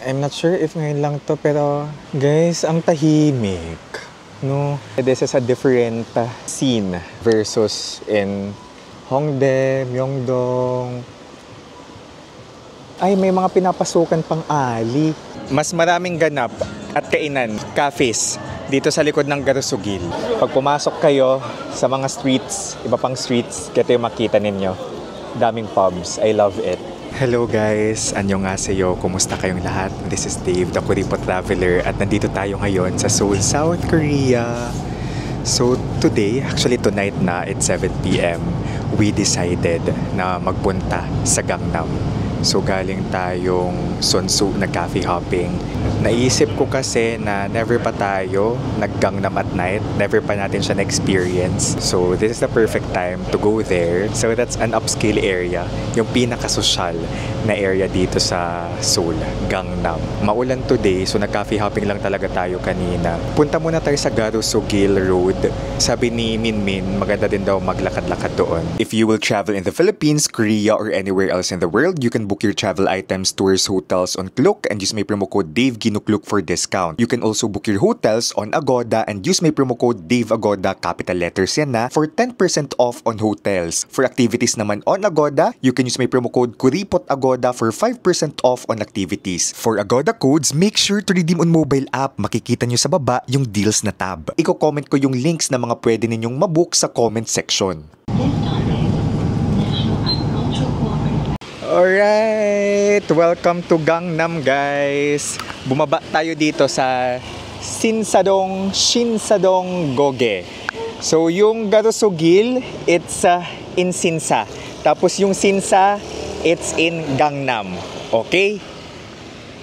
I'm not sure if ngayon lang to, pero guys, ang tahimik. No? This is a different scene versus in Hongdae, Myeongdong. Ay, may mga pinapasukan pang ali. Mas maraming ganap at kainan, cafes, dito sa likod ng Garusugil. Pag pumasok kayo sa mga streets, iba pang streets, ito yung makita ninyo. Daming pubs. I love it. Hello guys! Annyeonghaseyo. Kumusta kayong lahat? This is Dave, the Kuripo Traveler, at nandito tayo ngayon sa Seoul, South Korea. So today, actually tonight na, it's 7 p.m., we decided na magpunta sa Gangnam. So galing tayong Sunsu, nag-cafe hopping. Naisip ko kasi na never pa tayo nag-Gangnam at night. Never pa natin siya na-experience. So this is the perfect time to go there. So that's an upscale area. Yung pinaka-social na area dito sa Seoul, Gangnam. Maulan today, so nag-cafe hopping lang talaga tayo kanina. Punta muna tayo sa Garusugil Road. Sabi ni Minmin, maganda din daw maglakad-lakad doon. If you will travel in the Philippines, Korea, or anywhere else in the world, you can book your travel items, tours, hotels on Klook and use my promo code DaveGinukluk for discount. You can also book your hotels on Agoda and use my promo code DaveAgoda, capital letters yan na, for 10% off on hotels. For activities naman on Agoda, you can use my promo code KuripotaGoda for 5% off on activities. For Agoda codes, make sure to redeem on mobile app. Makikita nyo sa baba yung deals na tab. Iko-comment ko yung links na mga pwede ninyong mabook sa comment section. Alright! Welcome to Gangnam, guys! Bumaba tayo dito sa Shinsadong Goge. So, yung Garusugil, it's in Sinsa. Tapos yung Sinsa, it's in Gangnam. Okay?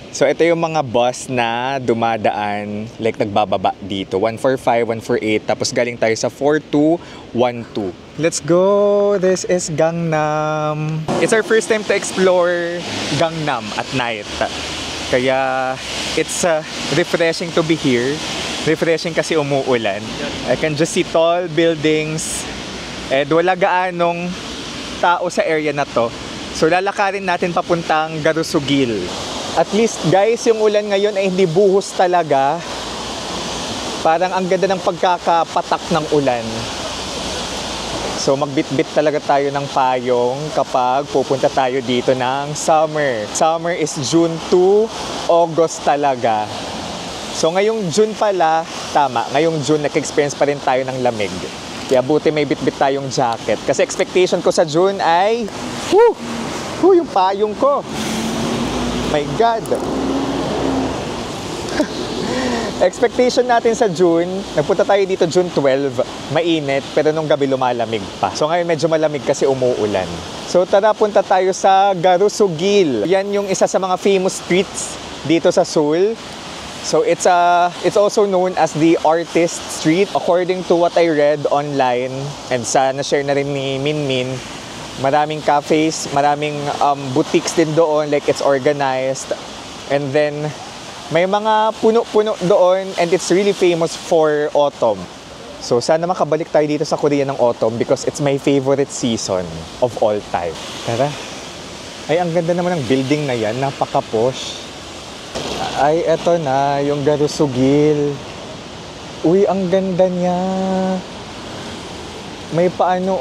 So, ito yung mga bus na dumadaan, like nagbababa dito. 145, 148, tapos galing tayo sa 4212. Let's go! This is Gangnam. It's our first time to explore Gangnam at night. Kaya, it's refreshing to be here. Refreshing kasi umuulan. I can just see tall buildings. And wala gaanong tao sa area na to. So, lalakarin natin papuntang Garusugil. At least guys, yung ulan ngayon ay hindi buhos talaga. Parang ang ganda ng pagkakapatak ng ulan. So magbitbit talaga tayo ng payong kapag pupunta tayo dito ng summer. Summer is June to August talaga. So ngayong June pala, tama, ngayong June nag-experience pa rin tayo ng lamig. Kaya buti may bitbit tayong jacket. Kasi expectation ko sa June ay, yung payong ko. My God! Expectation natin sa June, nagpunta tayo dito June 12, mainit, pero nung gabi lumalamig pa. So ngayon medyo malamig kasi umuulan. So tara, punta tayo sa Garusugil. Yan yung isa sa mga famous streets dito sa Seoul. So it's also known as the Artist Street. According to what I read online, and na-share na rin ni Minmin, maraming cafes, maraming boutiques din doon, like it's organized. And then, may mga puno-puno doon and it's really famous for autumn. So, sana makabalik tayo dito sa Korea ng autumn because it's my favorite season of all time. Tara. Ay, ang ganda naman ng building na yan. Napaka-posh. Ay, eto na, yung Garusugil. Uy, ang ganda niya. May paano,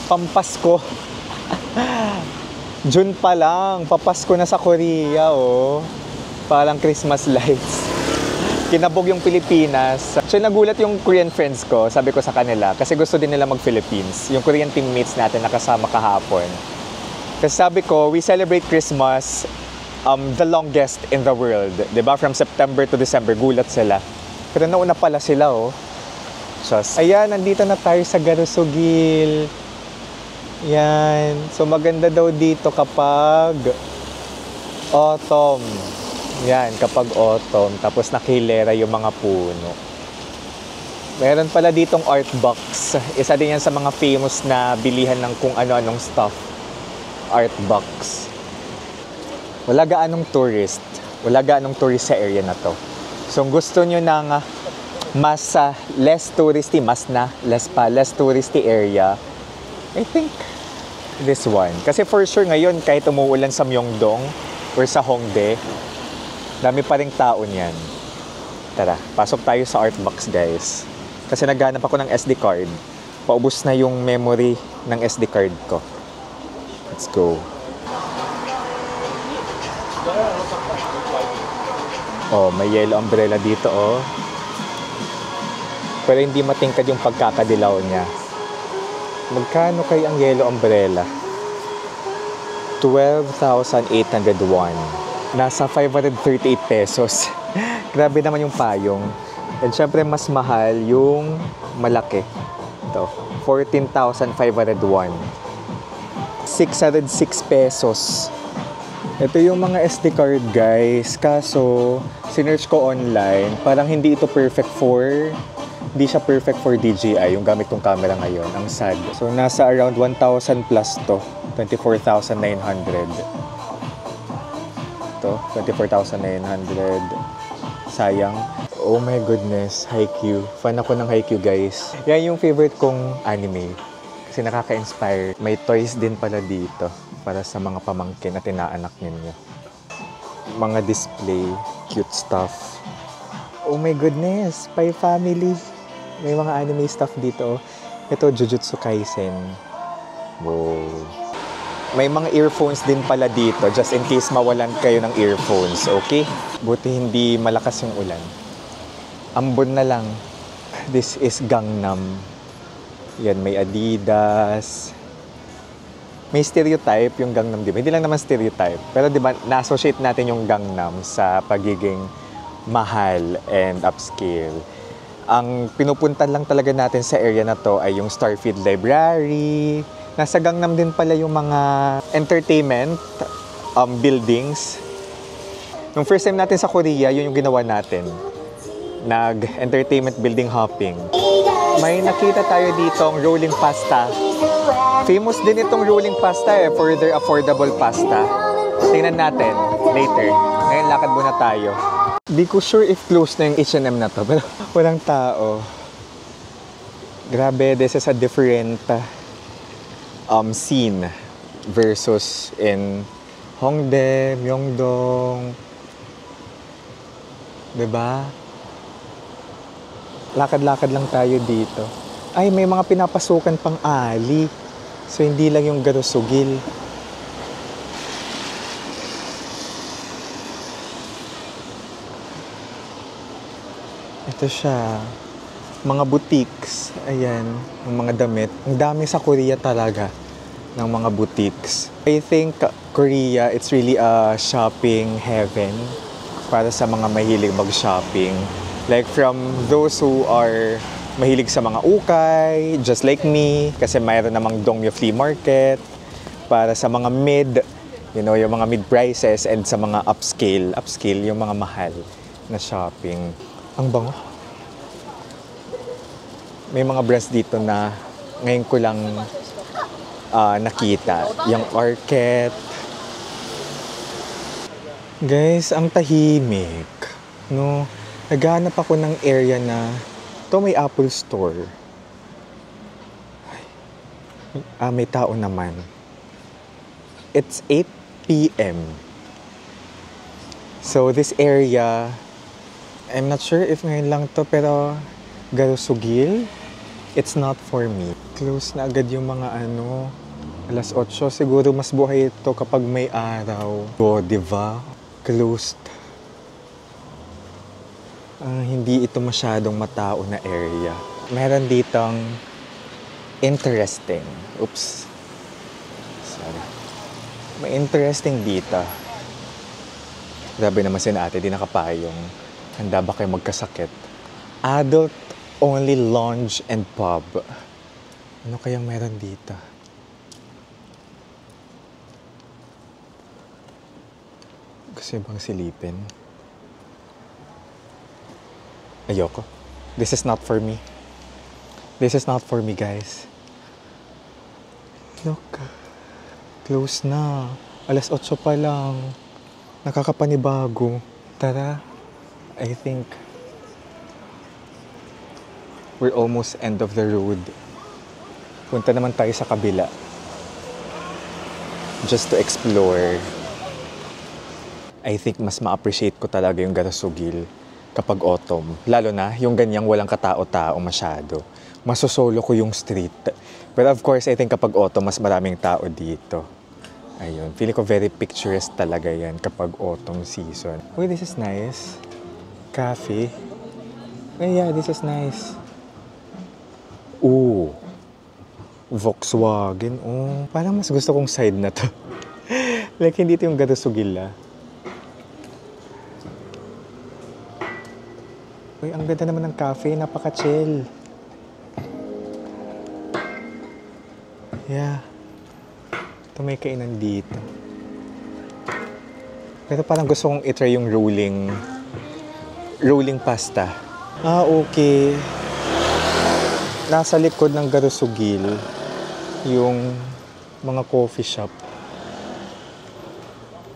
Pampasko. June pa lang, papasko na sa Korea, Parang Christmas lights. Kinabog yung Pilipinas. So nagulat yung Korean friends ko, sabi ko sa kanila, kasi gusto din nila mag-Philippines. Yung Korean teammates natin nakasama kahapon. Kasi sabi ko, we celebrate Christmas the longest in the world. Diba? From September to December, gulat sila. Pero nauna pala sila, Just. Ayan, nandito na tayo sa Garusugil. Yan. So, maganda daw dito kapag autumn. Yan, kapag autumn. Tapos nakilera yung mga puno. Meron pala ditong art box. Isa din yan sa mga famous na bilihan ng kung ano-anong stuff. Art box. Wala gaanong tourist. Wala gaanong tourist sa area na to. So, gusto nyo ng mas less touristy area, I think this one. Kasi for sure ngayon, kahit umuulan sa Myeongdong or sa Hongdae, dami pa ring tao niyan. Tara, pasok tayo sa Artbox, guys. Kasi naghanap ako ng SD card. Paubos na yung memory ng SD card ko. Let's go. Oh, may yellow umbrella dito, oh. Pero hindi matingkad yung pagkakadilaw niya. Magkano kaya ang yellow umbrella? 12,801. Nasa 538 pesos. Grabe naman yung payong. And syempre mas mahal yung malaki. Ito, 14,501. 606 pesos. Ito yung mga SD card, guys. Kaso, sinearch ko online, parang hindi ito hindi siya perfect for DJI, yung gamit kong camera ngayon. Ang sad. So, nasa around 1,000 plus to. 24,900. Ito, 24,900. Sayang. Oh my goodness, Haikyuu. Fan ako ng Haikyuu, guys. Yan yung favorite kong anime. Kasi nakaka-inspire. May toys din pala dito para sa mga pamangkin at inaanak ninyo. Mga display, cute stuff. Oh my goodness, Spy Family. May mga anime stuff dito. Ito, Jujutsu Kaisen. Wow. May mga earphones din pala dito, just in case mawalan kayo ng earphones, okay? Buti hindi malakas yung ulan. Ambon na lang. This is Gangnam. Yan, may Adidas. May stereotype yung Gangnam, di ba? Hindi lang naman stereotype. Pero di ba, na-associate natin yung Gangnam sa pagiging mahal and upscale. Ang pinupuntan lang talaga natin sa area na to ay yung Starfield Library. Nasa Gangnam din pala yung mga entertainment buildings. Nung first time natin sa Korea, yun yung ginawa natin. Nag-entertainment building hopping. May nakita tayo ditong rolling pasta. Famous din itong rolling pasta for their affordable pasta. Tingnan natin later. Ngayon lakad muna tayo. Di ko sure if close na yung H&M na to, pero walang tao. Grabe, this is a different scene versus in Hongdae, Myeongdong. Diba? Lakad-lakad lang tayo dito. Ay, may mga pinapasukan pang ali. So, hindi lang yung garusugil. Ito siya. Mga boutiques. Ayan, yung mga damit. Ang dami sa Korea talaga ng mga boutiques. I think Korea, it's really a shopping heaven para sa mga mahilig mag-shopping. Like from those who are mahilig sa mga ukay, just like me, kasi mayroon namang Dongmyo Flea Market. Para sa mga mid, yung mga mid prices, and sa mga upscale, yung mga mahal na shopping. Ang bango. May mga brands dito na ngayon ko lang nakita. Yung Arket. Guys, ang tahimik. No? Naghahanap ako ng area na ito may Apple Store. May tao naman. It's 8 p.m. So this area, I'm not sure if ngayon lang to, pero garusugil, it's not for me. Close na agad yung mga alas 8. Siguro mas buhay ito kapag may araw. O, diba? Closed. Hindi ito masyadong matao na area. Meron ditong interesting. Oops. Sorry. May interesting dito. Grabe naman si ate, di nakapayong. Handa ba kayo magkasakit? Adult only lounge and pub. Ano kayang meron dito? Gusto bang silipin? Ayoko. This is not for me. This is not for me, guys. Look. Close na. Alas 8 pa lang. Nakakapanibago. Tara. I think we're almost end of the road. Punta naman tayo sa kabila. just to explore. I think mas ma-appreciate ko talaga yung Garusugil kapag autumn. Lalo na yung ganyang walang katao-tao masyado. Masosolo ko yung street. But of course, I think kapag autumn, mas maraming tao dito. Ayun. Feeling ko very picturesque talaga yan kapag autumn season. Uy, this is nice. Cafe. Oh yeah, this is nice. Ooh. Volkswagen. Oh, parang mas gusto kong side na to. Like, hindi ito yung Garusugil, ah. Uy, ang ganda naman ng cafe. Napaka-chill. Yeah. Ito may kainan dito. Pero parang gusto kong itry yung rolling pasta. Ah, okay. Nasa likod ng Garusugil yung mga coffee shop.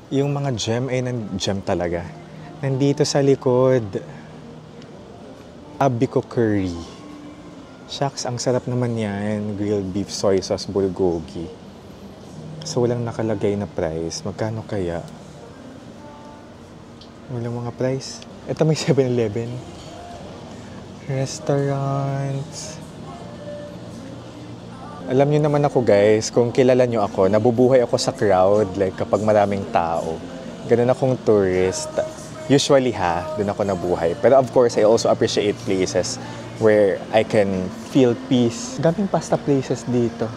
Yung mga gem ay gem talaga. Nandito sa likod. Abico curry. Shucks, ang sarap naman yan. Grilled beef, soy sauce, bulgogi. So, walang nakalagay na price. Magkano kaya? Walang mga price. Ito may 7-Eleven. Restaurants. Alam niyo naman ako guys, kung kilala niyo ako, nabubuhay ako sa crowd. Like kapag maraming tao. Ganun akong tourist. Usually doon ako nabuhay. Pero of course, I also appreciate places where I can feel peace. Daming pasta places dito.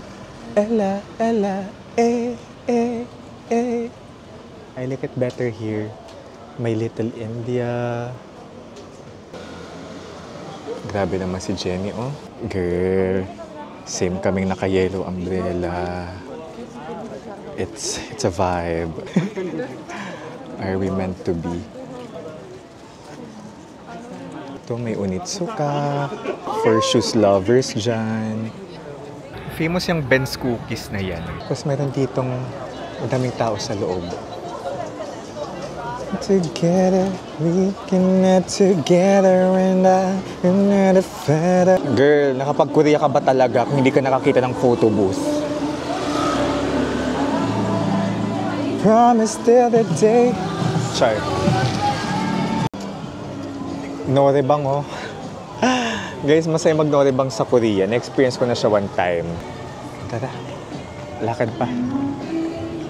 Ella, eh. I like it better here. My Little India. Grabe naman si Jenny, oh. Girl, same kaming naka-yellow umbrella. It's a vibe. Are we meant to be? Ito may Onitsuka. For shoes lovers dyan. Famous yung Ben's Cookies na yan. Tapos meron ditong madaming tao sa loob. Together, we can get together and I'm not a better. Girl, nakapag-Korea ka ba talaga kung hindi ka nakakita ng photo booth? Promise till the day. Char. Norebang, oh. Guys, masaya mag-Norebang sa Korea. Na-experience ko na siya one time. Tara, lakad pa.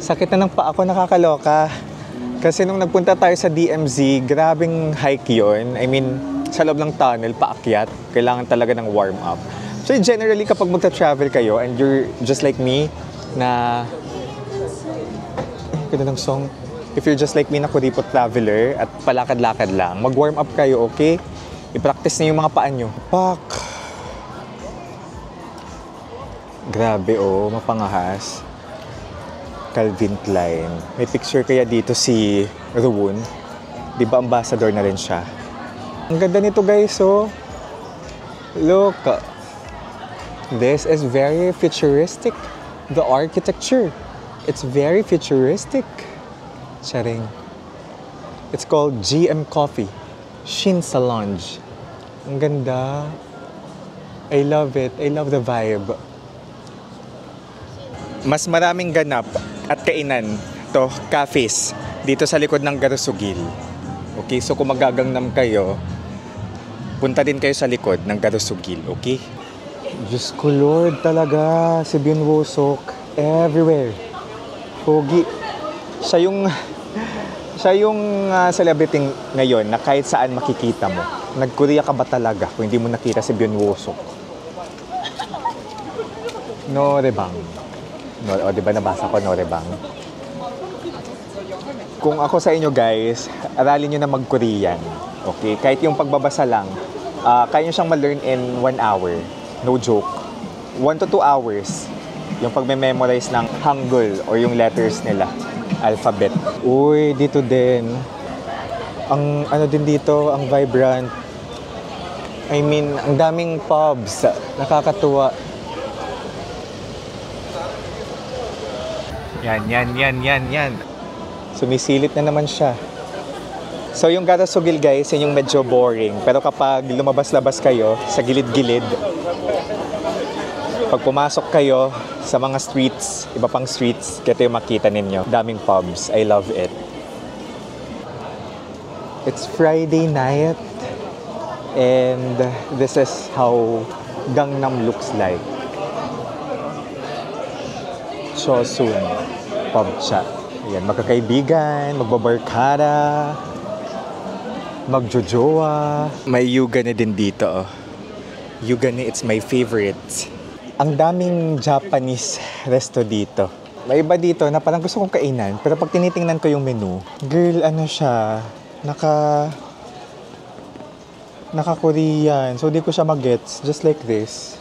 Sakit na ng paa ko, nakakaloka. Kasi nung nagpunta tayo sa DMZ, grabing hike yun. I mean, sa loob ng tunnel, paakyat. Kailangan talaga ng warm-up. So generally, kapag magta-travel kayo and you're just like me, na... Ganda ng song. If you're just like me na kuripot traveler at palakad-lakad lang, mag-warm up kayo, okay? I-practice na yung mga paa nyo. Pak! Grabe, oh. Mapangahas. Calvin Klein. May picture kaya dito si Ruwon. Di ba ambassador na rin siya? Ang ganda nito, guys, oh. Look. This is very futuristic. The architecture. It's very futuristic. Charing. It's called GM Coffee. Shin Salonge. Ang ganda. I love it. I love the vibe. Mas maraming ganap at kainan to, cafes, dito sa likod ng Garusugil. Okay, so kung magagangnam kayo, punta din kayo sa likod ng Garusugil, okay? Diyos ko Lord talaga, si Byun Woo-sok, everywhere. Pogi. Siya yung celebrity ngayon na kahit saan makikita mo. Nag-Korea ka ba talaga kung hindi mo nakita si Byun Woo-sok? Norebang. O, diba nabasa ko Norebang? Kung ako sa inyo guys, aralin nyo na mag-Korean. Okay? Kahit yung pagbabasa lang, kaya nyo siyang ma-learn in 1 hour. No joke. 1 to 2 hours. Yung pagme-memorize ng Hangul or yung letters nila. Alphabet. Uy, dito din. Ang ano din dito, ang vibrant. I mean, ang daming pubs. Nakakatuwa. Yan. Sumisilip na naman siya. So yung Garusugil guys, yun yung medyo boring. Pero kapag lumabas-labas kayo sa gilid-gilid, pag pumasok kayo sa mga streets, iba pang streets, ito yung makita ninyo. Daming pubs. I love it. It's Friday night and this is how Gangnam looks like. Chosun pub siya. Ayan, magkakaibigan, magbabarkada, magjojowa. May Yugane din dito. Oh. Yugane, it's my favorite. Ang daming Japanese resto dito. May iba dito na parang gusto kong kainan, pero pag tinitingnan ko yung menu, girl, ano siya, naka-Korean. So, di ko siya mag-gets. Just like this.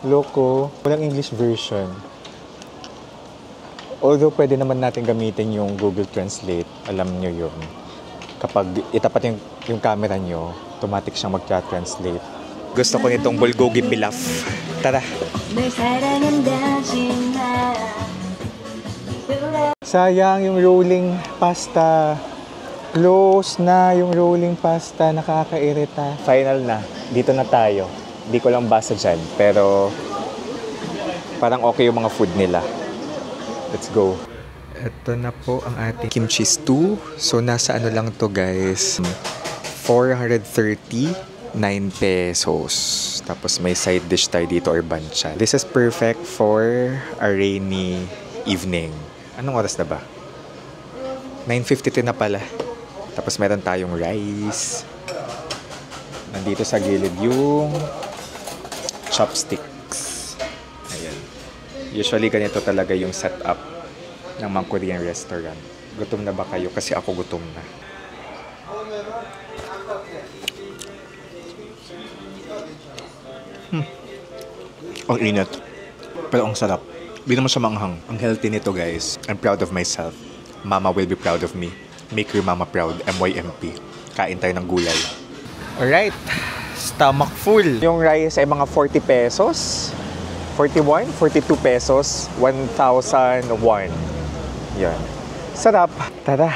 Loko. Walang English version. Although, pwede naman natin gamitin yung Google Translate. Alam nyo yun. Kapag itapat yung camera nyo, automatic siyang mag-translate. Gusto ko nitong bulgogi pilaf. Tara! Sayang yung rolling pasta. Close na yung rolling pasta. Nakakairita. Final na. Dito na tayo. Hindi ko lang basa dyan. Pero parang okay yung mga food nila. Let's go. Ito na po ang ating kimchi stew. So nasa ano lang to guys. 439 pesos. Tapos may side dish tayo dito or banchan. This is perfect for a rainy evening. Anong oras na ba? 9:52 na pala. Tapos meron tayong rice. Nandito sa gilid yung chopsticks. Ayan. Usually ganito talaga yung setup ng mga Korean restaurant. Gutom na ba kayo? Kasi ako gutom na. Ang init. Pero ang sarap. Hindi naman siya manghang. Ang healthy nito guys. I'm proud of myself. Mama will be proud of me. Make your mama proud. MYMP. Kain tayo ng gulay. Alright. Stomach full. Yung rice ay mga 40 pesos. 41, 42 pesos. 1,001. Yan. Sarap. Tara.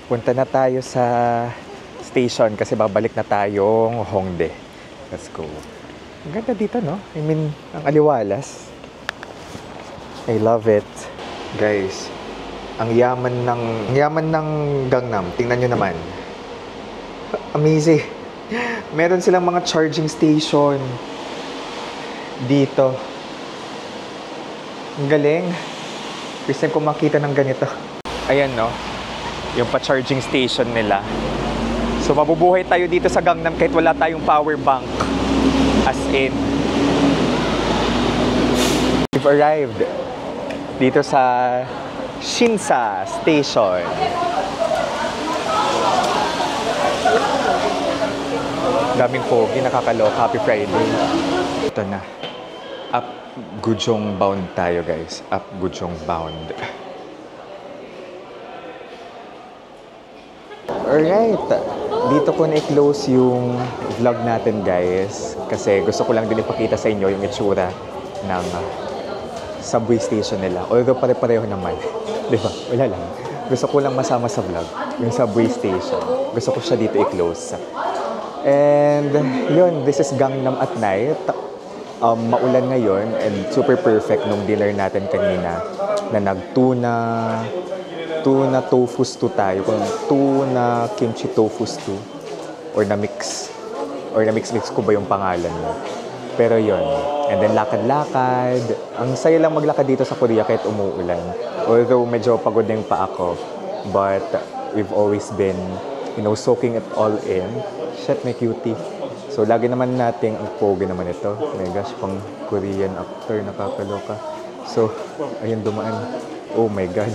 Punta na tayo sa station kasi babalik na tayong Hongdae. Let's go. Ang ganda dito, no? I mean, ang aliwalas. I love it. Guys, ang yaman ng Gangnam. Tingnan nyo naman. Amazing. Meron silang mga charging station dito. Ang galing. First time ko makita ng ganito. Ayan, no? Yung pa-charging station nila. So, mabubuhay tayo dito sa Gangnam kahit wala tayong power bank. As in, we've arrived dito sa Shinsa Station. Daming pogi, nakakaloka. Happy Friday. Ito na. Up Gujong bound tayo, guys. Up Gujong bound. Alright. Dito ko na-close yung vlog natin, guys. Kasi gusto ko lang din ipakita sa inyo yung itsura ng subway station nila. Although pare-pareho naman. Diba? Wala lang. Gusto ko lang masama sa vlog yung subway station. Gusto ko siya dito i-close. And yun, this is Gangnam at night. Maulan ngayon and super perfect nung dinner natin kanina na nag-tuna tofu stew tayo. Kung tuna kimchi tofu stew or na-mix ko ba yung pangalan mo. Pero yon. And then lakad-lakad. Ang saya lang maglakad dito sa Korea kahit umuulan. Although medyo pagod na yung paa ko. But we've always been, soaking it all in. Shit, may cutie. So lagi naman nating ang pogi naman ito. My gosh, pang Korean actor, nakakaloka. So, ayun dumaan. Oh my God.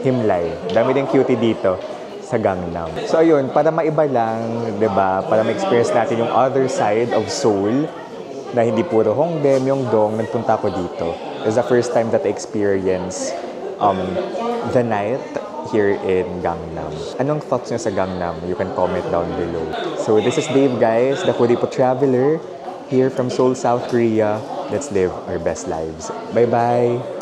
Himlay. Dami din cutie dito sa Gangnam. So ayun, para maiba lang, 'di ba? Para ma-experience natin yung other side of Seoul na hindi puro Hongdae, Myeongdong, nagpunta ko dito. It's the first time that I experience the night here in Gangnam. Anong thoughts niyo sa Gangnam? You can comment down below. So this is Dave, guys, the Foodie Po Traveler here from Seoul, South Korea. Let's live our best lives. Bye-bye!